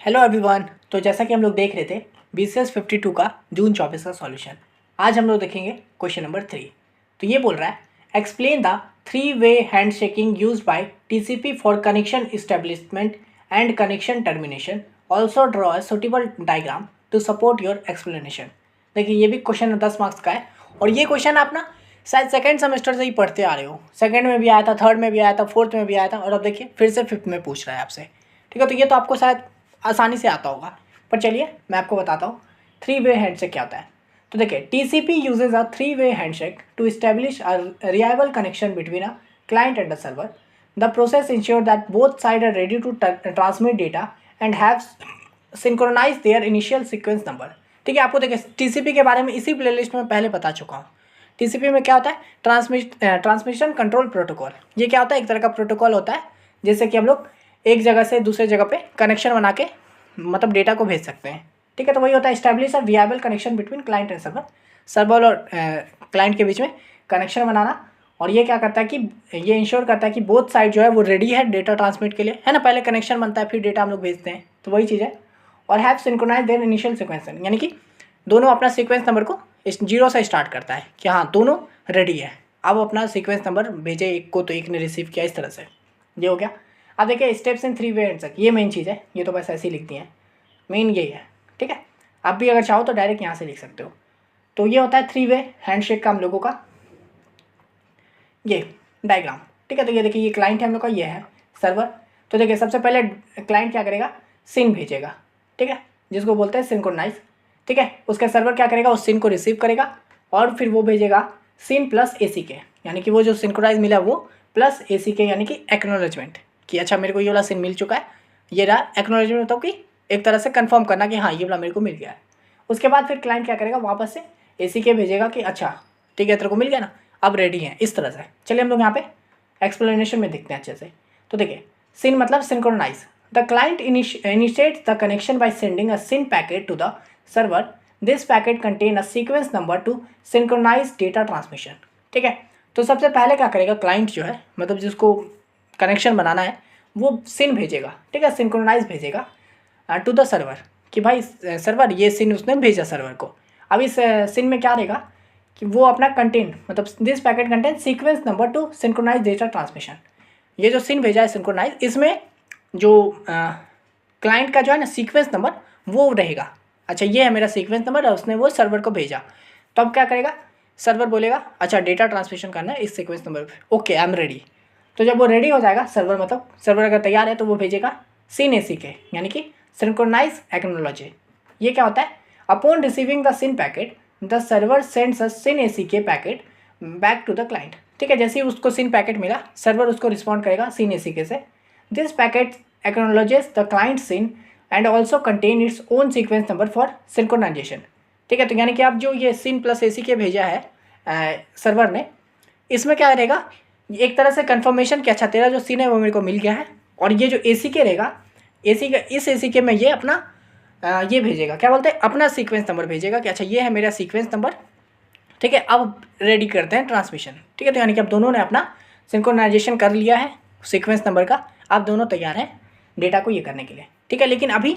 Hello everyone. तो जैसा कि हम लोग देख रहे थे BCS 52 का जून 24 का सॉल्यूशन, आज हम लोग देखेंगे क्वेश्चन नंबर 3। तो ये बोल रहा है एक्सप्लेन द 3-वे hand shaking use by TCP for connection establishment and connection termination, also draw a suitable diagram to support your explanation. देखिए ये भी क्वेश्चन 10 मार्क्स का है और ये क्वेश्चन आप ना शायद सेकेंड सेमेस्टर से ही पढ़ते आ रहे हो। सेकेंड में भी आया था, थर्ड में भी आया था, फोर्थ में भी आया था और अब देखिए फिर से फिफ्थ में पूछ रहा है आपसे। ठीक है, तो ये तो आपको शायद आसानी से आता होगा, पर चलिए मैं आपको बताता हूँ 3-वे हैंडशेक क्या होता है। तो देखिए TCP यूजेज अ 3-वे handshake to establish a reliable connection between a client and the server. The process ensure that both side are ready to transmit data and have synchronize their initial sequence number. ठीक है, आपको देखिए TCP के बारे में इसी playlist में पहले बता चुका हूँ। TCP में क्या होता है, ट्रांसमिशन कंट्रोल प्रोटोकॉल। ये क्या होता है, एक तरह का प्रोटोकॉल होता है जैसे कि हम लोग एक जगह से दूसरे जगह पे कनेक्शन बना के मतलब डेटा को भेज सकते हैं। ठीक है, तो वही होता है establish a viable connection between client and server. Server और क्लाइंट के बीच में कनेक्शन बनाना। और ये क्या करता है कि ये इंश्योर करता है कि बोथ साइड जो है वो रेडी है डेटा ट्रांसमिट के लिए, है ना। पहले कनेक्शन बनता है फिर डेटा हम लोग भेजते हैं, तो वही चीज़ है। और have synchronize their initial sequence, यानी कि दोनों अपना सीक्वेंस नंबर को जीरो से स्टार्ट करता है कि हाँ दोनों रेडी है। अब अपना सीक्वेंस नंबर भेजे एक को तो एक ने रिसीव किया, इस तरह से ये हो गया। अब देखिए स्टेप्स इन 3-वे हैंडशेक, ये मेन चीज़ है, ये तो बस ऐसे ही लिखती हैं, मेन यही है। ठीक है, आप भी अगर चाहो तो डायरेक्ट यहाँ से लिख सकते हो। तो ये होता है 3-वे हैंडशेक का हम लोगों का ये डायग्राम। ठीक है, तो ये देखिए ये क्लाइंट है हम लोग का, ये है सर्वर। तो देखिए सबसे पहले क्लाइंट क्या करेगा, सिन भेजेगा। ठीक है, जिसको बोलते हैं सिंक्रोनाइज। ठीक है, उसका सर्वर क्या करेगा, उस सिन को रिसीव करेगा और फिर वो भेजेगा सिन प्लस ACK, यानी कि वो जो सिंक्रोनाइज मिला वो प्लस ACK, यानी कि एक्नॉलेजमेंट कि अच्छा मेरे को ये वाला सिन मिल चुका है। ये रहा एक्नॉलेजमेंट, मतलब कि एक तरह से कंफर्म करना कि हाँ ये वाला मेरे को मिल गया है। उसके बाद फिर क्लाइंट क्या करेगा, वापस से ACK भेजेगा कि अच्छा ठीक है तेरे को मिल गया ना, अब रेडी है, इस तरह से। चलिए हम लोग यहाँ पे एक्सप्लेनेशन में देखते हैं अच्छे से। तो देखिए सिन मतलब synchronize. The client initiates the connection by sending a SYN packet to the server. This packet contain a sequence number to synchronize data transmission. ठीक है, तो सबसे पहले क्या करेगा क्लाइंट जो है, मतलब जिसको कनेक्शन बनाना है, वो सिन भेजेगा। ठीक है, सिंक्रोनाइज भेजेगा टू द सर्वर कि भाई सर्वर ये सिन उसने भेजा सर्वर को। अब इस सिन में क्या रहेगा कि वो अपना कंटेन मतलब this packet contain sequence number to synchronize data transmission. ये जो सिन भेजा है सिंक्रोनाइज, इसमें जो क्लाइंट का जो है ना सीक्वेंस नंबर वो रहेगा। अच्छा ये है मेरा सीक्वेंस नंबर और उसने वो सर्वर को भेजा। तो अब क्या करेगा, सर्वर बोलेगा अच्छा डेटा ट्रांसमिशन करना है इस सीक्वेंस नंबर पे, ओके आई एम रेडी। तो जब वो रेडी हो जाएगा सर्वर, मतलब सर्वर अगर तैयार है तो वो भेजेगा सिन ACK, यानी कि सिंक्रोनाइज एक्नॉलेज। ये क्या होता है, upon receiving the SYN packet the server sends a SYN ACK packet back to the client. ठीक है, जैसे ही उसको सिन पैकेट मिला सर्वर उसको रिस्पॉन्ड करेगा सिन ACK से। This packet acknowledges the client SYN and also contain its own sequence number for synchronization. ठीक है, तो यानी कि आप जो ये सिन प्लस ACK भेजा है सर्वर ने, इसमें क्या रहेगा, एक तरह से कंफर्मेशन कि अच्छा तेरा जो सिन है वो मेरे को मिल गया है। और ये जो ACK रहेगा, ACK इस ACK में ये अपना ये भेजेगा, क्या बोलते हैं, अपना सीक्वेंस नंबर भेजेगा कि अच्छा ये है मेरा सीक्वेंस नंबर। ठीक है, अब रेडी करते हैं ट्रांसमिशन। ठीक है, तो यानी कि अब दोनों ने अपना सिंक्रोनाइजेशन कर लिया है सीक्वेंस नंबर का, अब दोनों तैयार हैं डेटा को ये करने के लिए। ठीक है, लेकिन अभी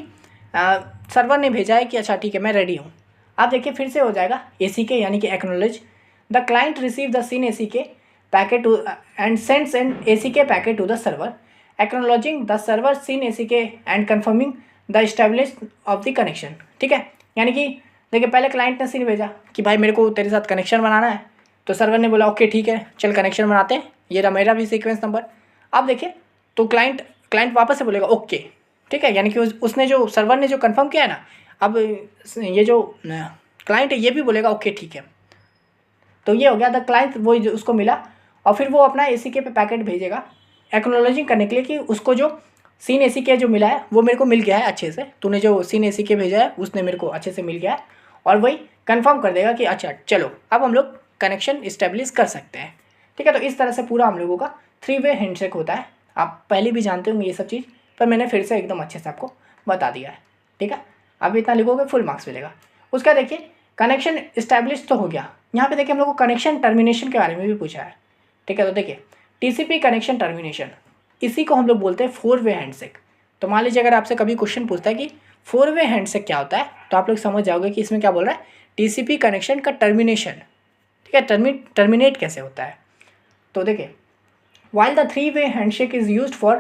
सर्वर ने भेजा है कि अच्छा ठीक है मैं रेडी हूँ। अब देखिए फिर से हो जाएगा ACK, यानी कि acknowledge. The client receive the SYN ACK packet too and sends an ACK packet to the server acknowledging the server SYN ACK and confirming the establish of the connection. ठीक है, यानी कि देखिए पहले क्लाइंट ने सिन भेजा कि भाई मेरे को तेरे साथ कनेक्शन बनाना है, तो सर्वर ने बोला ओके ठीक है चल कनेक्शन बनाते हैं, ये रहा मेरा भी सीक्वेंस नंबर। अब देखिए तो क्लाइंट वापस से बोलेगा ओके। ठीक है, यानी कि उसने जो सर्वर ने जो कंफर्म किया है ना, अब ये जो क्लाइंट है ये भी बोलेगा ओके ठीक है। तो ये हो गया, द क्लाइंट वो उसको मिला और फिर वो अपना ACK पे पैकेट भेजेगा एक्नॉलेजिंग करने के लिए कि उसको जो सिन ACK जो मिला है वो मेरे को मिल गया है अच्छे से, तूने जो सिन ACK भेजा है उसने मेरे को अच्छे से मिल गया है। और वही कंफर्म कर देगा कि अच्छा चलो अब हम लोग कनेक्शन इस्टेब्लिश कर सकते हैं। ठीक है, तो इस तरह से पूरा हम लोगों का 3-वे हैंडशेक होता है। आप पहले भी जानते होंगे ये सब चीज़, पर मैंने फिर से एकदम अच्छे से आपको बता दिया है। ठीक है, अब इतना लिखोगे फुल मार्क्स मिलेगा। उसका देखिए कनेक्शन इस्टेब्लिश तो हो गया, यहाँ पे देखिए हम लोग को कनेक्शन टर्मिनेशन के बारे में भी पूछा है। ठीक है, तो देखिए TCP कनेक्शन टर्मिनेशन, इसी को हम लोग बोलते हैं 4-वे हैंडशेक। तो मान लीजिए अगर आपसे कभी क्वेश्चन पूछता है कि 4-वे हैंडशेक क्या होता है, तो आप लोग समझ जाओगे कि इसमें क्या बोल रहा है, टीसीपी कनेक्शन का टर्मिनेशन, ठीक है, टर्मिनेट कैसे होता है। तो देखिए, while the 3-way handshake is used for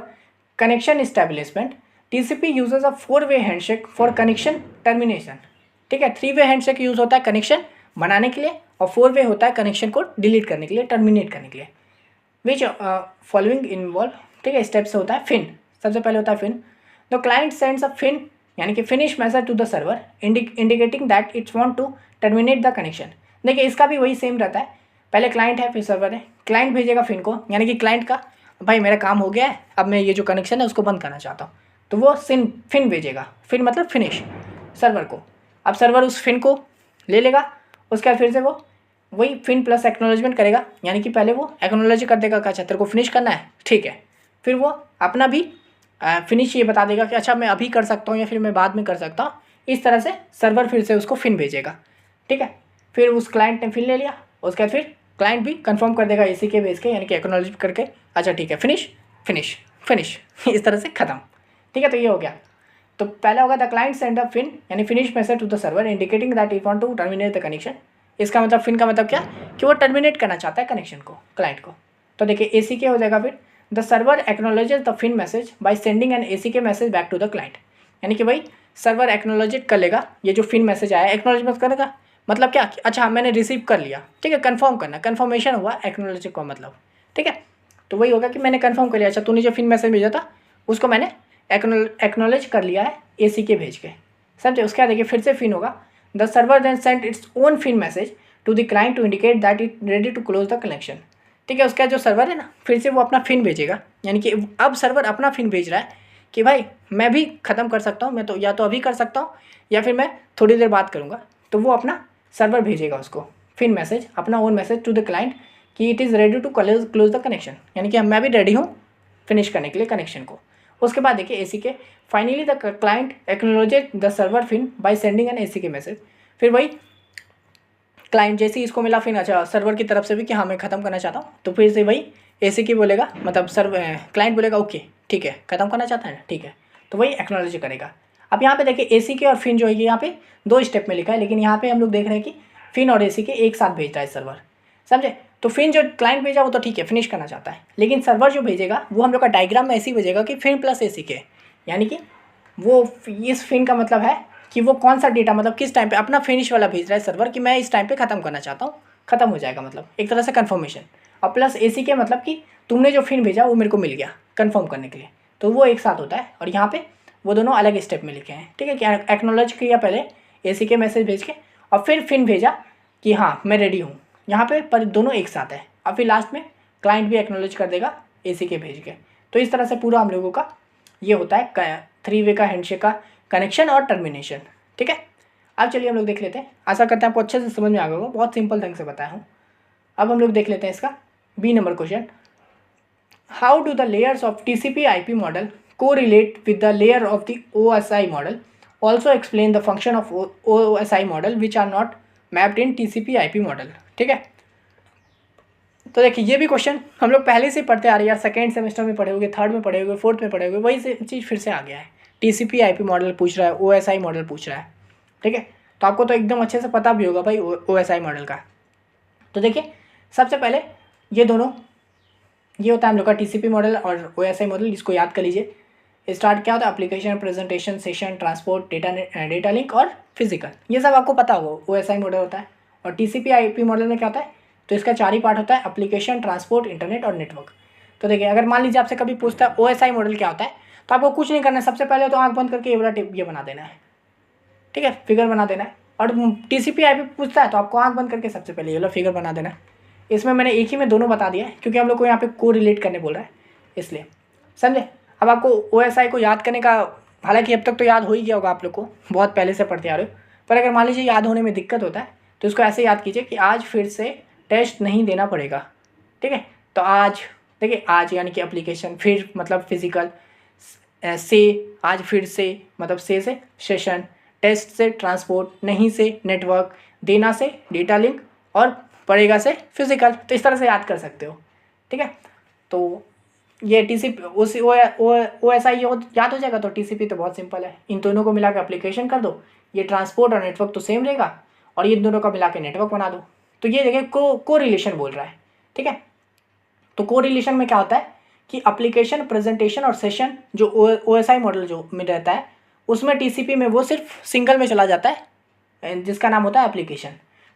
connection establishment, TCP uses a 4-way handshake for connection termination। ठीक है, 3-वे हैंडशेक यूज़ होता है कनेक्शन बनाने के लिए और 4-वे होता है कनेक्शन को डिलीट करने के लिए, टर्मिनेट करने के लिए। विच फॉलोइंग इन्वॉल्व, ठीक है, स्टेप्स होता है फिन। सबसे पहले होता है FIN. The client sends a fin यानी कि finish message to the server indicating that it's want to terminate the connection. देखिए इसका भी वही सेम रहता है, पहले क्लाइंट है फिर सर्वर है। क्लाइंट भेजेगा फिन को, यानी कि क्लाइंट का भाई मेरा काम हो गया है, अब मैं ये जो कनेक्शन है उसको बंद करना चाहता हूँ, तो वो फिन भेजेगा। फिन मतलब फिनिश सर्वर को। अब सर्वर उस फिन को ले लेगा, उसके बाद फिर से वो वही फिन प्लस एक्नॉलेजमेंट करेगा, यानी कि पहले वो एक्नॉलेज कर देगा कि अच्छा तेरे को फिनिश करना है, ठीक है। फिर वो अपना भी फिनिश ये बता देगा कि अच्छा मैं अभी कर सकता हूँ या फिर मैं बाद में कर सकता हूँ। इस तरह से सर्वर फिर से उसको फिन भेजेगा, ठीक है। फिर उस क्लाइंट ने फिन ले लिया, उसके बाद फिर क्लाइंट भी कंफर्म कर देगा एसी के भेज के, यानी कि एक्नॉलेज करके अच्छा ठीक है फिनिश फिनिश फिनिश इस तरह से ख़त्म, ठीक है। तो ये हो गया। तो पहला होगा the client send a fin यानी finish message to the server indicating that it want to terminate the connection. इसका मतलब फिन का मतलब क्या कि वो टर्मिनेट करना चाहता है कनेक्शन को, क्लाइंट को। तो देखिए एसी के हो जाएगा फिर the server acknowledges the fin message by sending an A C K message back to the client, यानी कि भाई सर्वर एक्नॉलेज कर लेगा ये जो फिन मैसेज आया, एक्नॉलेजमेंट करेगा मतलब क्या कि अच्छा मैंने रिसीव कर लिया, ठीक है, कंफर्म करना, कंफर्मेशन हुआ एक्नॉलेज का मतलब, ठीक है। तो वही होगा कि मैंने कंफर्म कर लिया, अच्छा तूने जो फिन मैसेज भेजा था उसको मैंने एक्नॉलेज कर लिया है एसी के भेज के, समझे। उसके बाद देखिए फिर से फिन होगा the server then send its own FIN message to the client to indicate that it ready to close the connection, ठीक है। उसके बाद जो सर्वर है ना फिर से वो अपना फिन भेजेगा, यानी कि अब सर्वर अपना फिन भेज रहा है कि भाई मैं भी ख़त्म कर सकता हूँ, मैं तो या तो अभी कर सकता हूँ या फिर मैं थोड़ी देर बाद करूँगा। तो वो अपना सर्वर भेजेगा उसको फिन मैसेज, अपना own message to the client कि it is ready to close the connection, यानी कि मैं भी रेडी हूँ फिनिश करने के लिए कनेक्शन को। उसके बाद देखिए A C K finally the client acknowledges the server fin by sending an A C K message. फिर वही क्लाइंट जैसे ही इसको मिला फिर अच्छा सर्वर की तरफ से भी कि हाँ मैं ख़त्म करना चाहता हूँ, तो फिर से वही एसी की बोलेगा, मतलब क्लाइंट बोलेगा ओके ठीक है ख़त्म करना चाहता है ना, ठीक है, तो वही एक्नॉलेज करेगा। अब यहाँ पे देखिए एसी के और फिन जो है यहाँ पे 2 स्टेप में लिखा है, लेकिन यहाँ पे हम लोग देख रहे हैं कि फिन और एसी के एक साथ भेजता है सर्वर, समझे। तो फिन जो क्लाइंट भेजा वो तो ठीक है फिनिश करना चाहता है, लेकिन सर्वर जो भेजेगा वो हम लोग का डायग्राम में ऐसे ही भेजेगा कि फिन प्लस एसी के, यानी कि वो इस फिन का मतलब है कि वो कौन सा डेटा मतलब किस टाइम पे अपना फिनिश वाला भेज रहा है सर्वर कि मैं इस टाइम पे ख़त्म करना चाहता हूँ, ख़त्म हो जाएगा, मतलब एक तरह से कन्फर्मेशन। और प्लस एसी के मतलब कि तुमने जो फिन भेजा वो मेरे को मिल गया कन्फर्म करने के लिए, तो वो एक साथ होता है। और यहाँ पे वो दोनों अलग स्टेप में लिखे हैं, ठीक है, कि एक्नॉलेज किया पहले एसी के मैसेज भेज के और फिर फिन भेजा कि हाँ मैं रेडी हूँ, यहाँ पर दोनों एक साथ है। और फिर लास्ट में क्लाइंट भी एक्नॉलेज कर देगा एसी के भेज के। तो इस तरह से पूरा हम लोगों का ये होता है 3-वे का हैंडशेक का कनेक्शन और टर्मिनेशन, ठीक है। अब चलिए हम लोग देख लेते हैं, आशा करते हैं आपको अच्छे से समझ में आ गया होगा, बहुत सिंपल ढंग से बताया हूँ। अब हम लोग देख लेते हैं इसका B number question, how do the layers of TCP IP model को relate with the layer of the OSI model, also explain the function of OSI model which are not mapped in TCP IP model, ठीक है। तो देखिए ये भी question हम लोग पहले से पढ़ते आ रहे हैं यार, सेकेंड सेमेस्टर में पढ़े होंगे, थर्ड में पढ़े होंगे, फोर्थ में पढ़े होंगे, वही से चीज़ फिर से आ गया है। टीसीपी आईपी मॉडल पूछ रहा है, ओएसआई मॉडल पूछ रहा है, ठीक है। तो आपको तो एकदम अच्छे से पता भी होगा भाई ओएसआई मॉडल का। तो देखिए सबसे पहले ये दोनों ये होता है हम लोग का टीसीपी मॉडल और ओएसआई मॉडल, इसको याद कर लीजिए। स्टार्ट क्या होता है, application, presentation, session, transport, data link और फिजिकल, ये सब आपको पता होगा ओएसआई मॉडल होता है। और टीसीपी आईपी मॉडल में क्या होता है, तो इसका 4 ही पार्ट होता है, एप्लीकेशन, ट्रांसपोर्ट, इंटरनेट और नेटवर्क। तो देखिए अगर मान लीजिए आपसे कभी पूछता है ओएसआई मॉडल क्या होता है, तो आपको कुछ नहीं करना है, सबसे पहले तो आंख बंद करके ये वाला टिप ये बना देना है, ठीक है, फिगर बना देना है। और टीसीपी आईपी पूछता है तो आपको आंख बंद करके सबसे पहले ये वाला फिगर बना देना है। इसमें मैंने एक ही में दोनों बता दिया है क्योंकि हम लोग को यहाँ पे को रिलेट करने बोल रहा है, इसलिए समझे। अब आपको ओएसआई को याद करने का, हालांकि अब तक तो याद हो ही गया होगा आप लोग को, बहुत पहले से पढ़ते आ रहे हो, पर अगर मान लीजिए याद होने में दिक्कत होता है तो इसको ऐसे याद कीजिए कि आज फिर से टेस्ट नहीं देना पड़ेगा, ठीक है। तो आज देखिए आज यानी कि एप्लीकेशन, फिर मतलब फिजिकल, से आज फिर से मतलब से सेशन, टेस्ट से ट्रांसपोर्ट, नहीं से नेटवर्क, देना से डेटा लिंक और पड़ेगा से फिजिकल। तो इस तरह से याद कर सकते हो, ठीक है। तो ये टीसीपी उस ओ एस आई याद हो जाएगा। तो टीसीपी तो बहुत सिंपल है, इन दोनों को मिला के एप्लीकेशन कर दो, ये ट्रांसपोर्ट और नेटवर्क तो सेम रहेगा, और ये दोनों का मिला के नेटवर्क बना दो। तो ये देखिए को रिलेशन बोल रहा है, ठीक है। तो को रिलेशन में क्या होता है कि एप्लीकेशन, प्रेजेंटेशन और सेशन जो ओ एस आई मॉडल जो में रहता है, उसमें टीसीपी में वो सिर्फ सिंगल में चला जाता है जिसका नाम होता है एप्लीकेशन।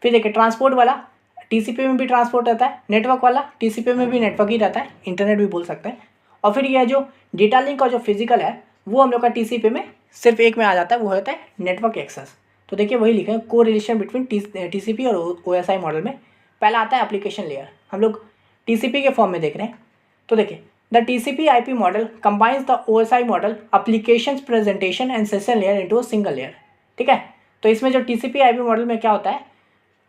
फिर देखिए ट्रांसपोर्ट वाला टीसीपी में भी ट्रांसपोर्ट रहता है, नेटवर्क वाला टीसीपी में भी नेटवर्क ही रहता है, इंटरनेट भी बोल सकते हैं। और फिर यह जो डेटा लिंक और जो फिजिकल है वो हम लोग का टीसीपी में सिर्फ एक में आ जाता है, वो होता है नेटवर्क एक्सेस। तो देखिए वही लिखे हैं को रिलेशन बिटवीन टीसीपी और ओएसआई मॉडल में। पहला आता है एप्लीकेशन लेयर, हम लोग टीसीपी के फॉर्म में देख रहे हैं। तो देखिए the TCP IP model combines the OSI model application presentation and session layer into a single layer, ठीक है। तो इसमें जो टीसीपी आईपी मॉडल में क्या होता है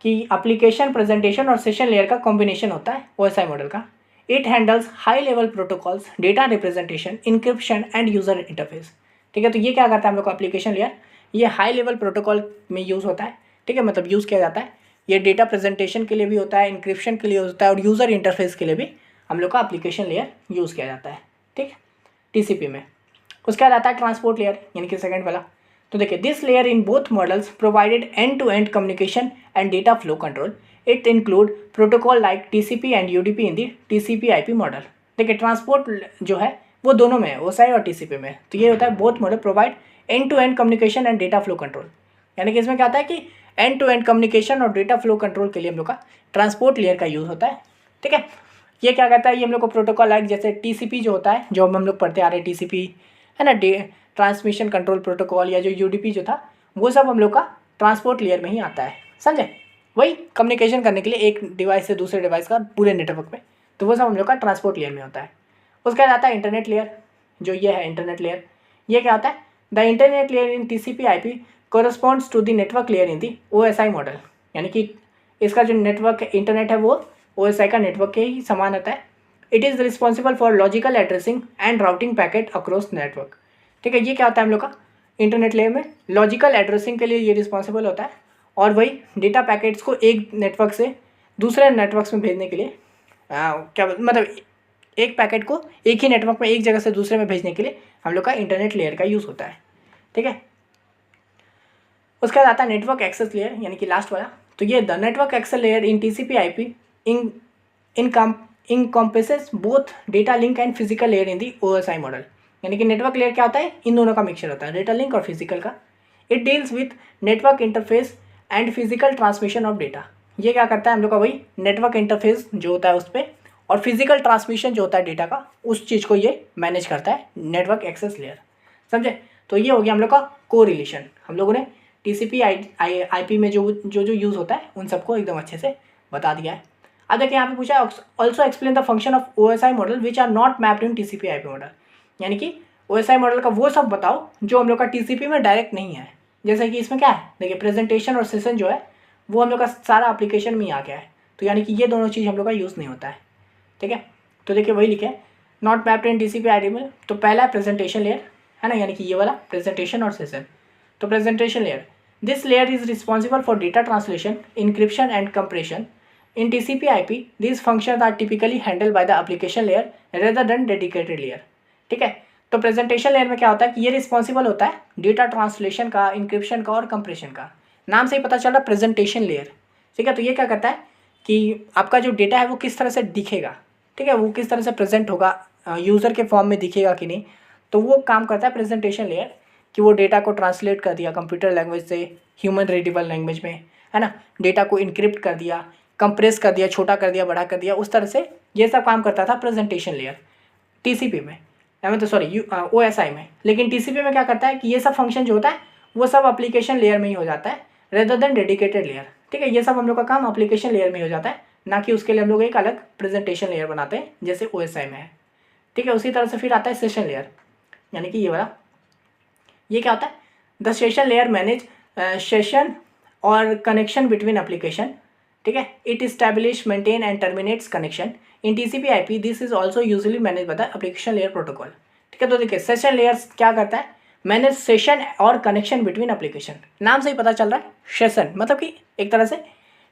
कि एप्लीकेशन, प्रेजेंटेशन और सेशन लेयर का कॉम्बिनेशन होता है ओएसआई मॉडल का। It handles high level protocols, data representation, encryption and user interface, ठीक है। तो ये क्या करता है हम लोग का एप्लीकेशन लेयर, ये हाई लेवल प्रोटोकॉल में यूज़ होता है, ठीक है, मतलब यूज़ किया जाता है। ये डेटा प्रेजेंटेशन के लिए भी होता है, इंक्रिप्शन के लिए होता है, और यूज़र इंटरफेस के लिए भी हम लोग का एप्लीकेशन लेयर यूज़ किया जाता है, ठीक है, टीसीपी में। उसके बाद आता है ट्रांसपोर्ट लेयर, यानी कि सेकंड वाला। तो देखिए this layer in both models provided end to end communication and data flow control. It include protocol like TCP and UDP in the TCP IP model. देखिए ट्रांसपोर्ट जो है वो दोनों में है, ओएसआई और टीसीपी में। तो ये होता है both model provide end to end communication and data flow control, यानी कि इसमें क्या होता है कि एंड टू एंड कम्युनिकेशन और डेटा फ्लो कंट्रोल के लिए हम लोग का ट्रांसपोर्ट लेयर का यूज़ होता है, ठीक है। ये क्या करता है, ये हम लोग को प्रोटोकॉल लाइक जैसे टीसीपी जो होता है, जो हम लोग पढ़ते आ रहे हैं टीसीपी है ना, ट्रांसमिशन कंट्रोल प्रोटोकॉल, या जो यूडीपी जो था वो सब हम लोग का ट्रांसपोर्ट लेयर में ही आता है, समझे। वही कम्युनिकेशन करने के लिए एक डिवाइस से दूसरे डिवाइस का पूरे नेटवर्क में, तो वो सब हम लोग का ट्रांसपोर्ट लेयर में होता है। उसके बाद आता है इंटरनेट लेयर, जो ये है इंटरनेट लेयर। ये क्या होता है, the internet layer in TCP IP corresponds to the network layer in the OSI model, यानी कि इसका जो नेटवर्क इंटरनेट है वो ओएसआई का नेटवर्क के ही समान होता है। It is responsible for logical addressing and routing packet across network, ठीक है। ये क्या होता है हम लोग का इंटरनेट लेयर में, लॉजिकल एड्रेसिंग के लिए ये रिस्पॉन्सिबल होता है, और वही डेटा पैकेट्स को एक नेटवर्क से दूसरे नेटवर्क्स में भेजने के लिए क्या मतलब एक पैकेट को एक ही नेटवर्क में एक जगह से दूसरे में भेजने के लिए हम लोग का इंटरनेट लेयर का यूज़ होता है, ठीक है। उसके बाद आता है नेटवर्क एक्सेस लेयर, यानी कि लास्ट वाला। तो ये the network access layer in TCP IP encompasses both data link and physical layer in the OSI model, यानी कि नेटवर्क लेयर क्या होता है, इन दोनों का मिक्सचर होता है, डेटा लिंक और फिजिकल का। It deals with network interface and physical transmission of data. ये क्या करता है हम लोग का वही नेटवर्क इंटरफेस जो होता है उस पर, और फिजिकल ट्रांसमिशन जो होता है डेटा का, उस चीज़ को ये मैनेज करता है नेटवर्क एक्सेस लेयर, समझे। तो ये हो गया हम लोग का को रिलेशन। हम लोगों ने टीसीपी आईपी में जो यूज़ होता है उन सबको एकदम अच्छे से बता दिया है। अब देखिए यहाँ पे पूछा है also explain the function of OSI model which are not mapped in TCP IP model, यानी कि ओएसआई मॉडल का वो सब बताओ जो हम लोग का टीसीपी में डायरेक्ट नहीं है। जैसे कि इसमें क्या है, देखिए प्रेजेंटेशन और सेशन जो है वो हम लोग का सारा एप्लीकेशन में ही आ गया है, तो यानी कि ये दोनों चीज़ हम लोग का यूज़ नहीं होता है, ठीक है। तो देखिए वही लिखे not mapped in TCP IP में। तो पहला है प्रेजेंटेशन लेयर, है ना, यानी कि ये वाला प्रेजेंटेशन और सेशन। तो presentation layer, this layer is responsible for data translation, encryption and compression. In TCP/IP, these functions are typically handled by the application layer rather than dedicated layer, ठीक है। तो प्रेजेंटेशन लेयर में क्या होता है कि ये रिस्पॉन्सिबल होता है डेटा ट्रांसलेशन का, इंक्रिप्शन का और कंप्रेशन का। नाम से ही पता चल रहा प्रेजेंटेशन लेयर, ठीक है। तो ये क्या करता है कि आपका जो डेटा है वो किस तरह से दिखेगा, ठीक है, वो किस तरह से प्रेजेंट होगा, यूज़र के फॉर्म में दिखेगा कि नहीं, तो वो काम करता है प्रेजेंटेशन लेयर, कि वो डेटा को ट्रांसलेट कर दिया कंप्यूटर लैंग्वेज से ह्यूमन रीडेबल लैंग्वेज में, है ना, डेटा को इनक्रिप्ट कर दिया, कंप्रेस कर दिया, छोटा कर दिया, बड़ा कर दिया, उस तरह से ये सब काम करता था प्रेजेंटेशन लेयर टीसीपी में, तो सॉरी ओएसआई में। लेकिन टीसीपी में क्या करता है कि ये सब फंक्शन जो होता है वो सब एप्लीकेशन लेयर में ही हो जाता है रेदर देन डेडिकेटेड लेयर, ठीक है। ये सब हम लोग का काम एप्लीकेशन लेयर में ही हो जाता है, ना कि उसके लिए हम लोग एक अलग प्रेजेंटेशन लेयर बनाते हैं जैसे ओएसआई में है, ठीक है। उसी तरह से फिर आता है सेशन लेयर, यानी कि ये वाला। ये क्या होता है, the session layer manage session और कनेक्शन बिटवीन एप्लीकेशन, ठीक है। It establish, maintain and terminates connection. In TCP IP this is also usually manage by the application layer protocol, ठीक है। तो देखिए सेशन लेयर क्या करता है, मैनेज सेशन और कनेक्शन बिटवीन एप्लीकेशन। नाम से ही पता चल रहा है सेशन मतलब कि एक तरह से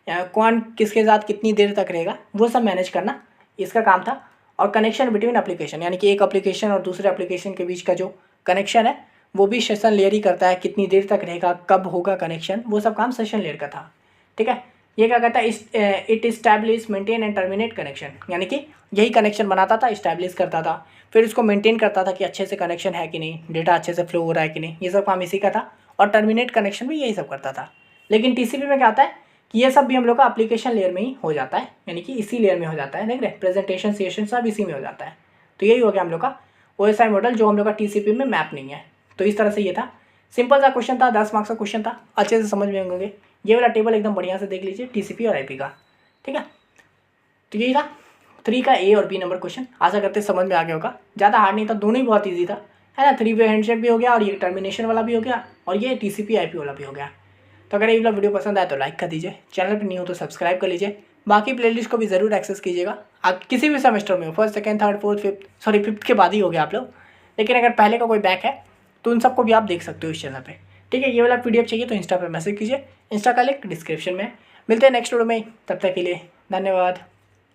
कौन किसके साथ कितनी देर तक रहेगा वो सब मैनेज करना इसका काम था। और कनेक्शन बिटवीन एप्लीकेशन, यानी कि एक एप्लीकेशन और दूसरे एप्लीकेशन के बीच का जो कनेक्शन है वो भी सेशन लेयर ही करता है। कितनी देर तक रहेगा, कब होगा कनेक्शन, वो सब काम सेशन लेयर का था। ठीक है, ये क्या कहता है, it establish maintain and terminate connection, यानी कि यही कनेक्शन बनाता था, इस्टैब्लिश करता था, फिर इसको मेंटेन करता था कि अच्छे से कनेक्शन है कि नहीं, डेटा अच्छे से फ्लो हो रहा है कि नहीं, ये सब काम इसी का था। और टर्मिनेट कनेक्शन भी यही सब करता था। लेकिन टीसीपी में क्या आता है कि ये सब भी हम लोग का एप्लीकेशन लेयर में ही हो जाता है, यानी कि इसी लेयर में हो जाता है। देख रहे, प्रेजेंटेशन सेशन सब इसी में हो जाता है। तो यही हो गया हम लोग का OSI मॉडल, जो हम लोग का टीसीपी में मैप नहीं है। तो इस तरह से ये था, सिंपल सा क्वेश्चन था, 10 मार्क्स का क्वेश्चन था, अच्छे से समझ में होंगे। ये वाला टेबल एकदम बढ़िया से देख लीजिए टीसीपी और आईपी का। ठीक है, तो यही था 3 का A और B नंबर क्वेश्चन। आशा करते समझ में आ गया होगा, ज़्यादा हार्ड नहीं था, दोनों ही बहुत ईजी था, है ना। 3 वे हैंडशेक भी हो गया और ये टर्मिनेशन वाला भी हो गया और ये टीसीपी आईपी वाला भी हो गया। तो अगर ये वाला वीडियो पसंद आए तो लाइक कर दीजिए, चैनल पर नहीं हो तो सब्सक्राइब कर लीजिए, बाकी प्लेलिस्ट को भी ज़रूर एक्सेस कीजिएगा। आप किसी भी सेमेस्टर में हो, first second third fourth fifth के बाद ही हो गया आप लोग, लेकिन अगर पहले का कोई बैक है तो उन सबको भी आप देख सकते हो इस चैनल पे। ठीक है, ये वाला PDF चाहिए तो इंस्टा पे मैसेज कीजिए, इंस्टा का लिंक डिस्क्रिप्शन में। मिलते हैं नेक्स्ट वीडियो में, तब तक के लिए धन्यवाद।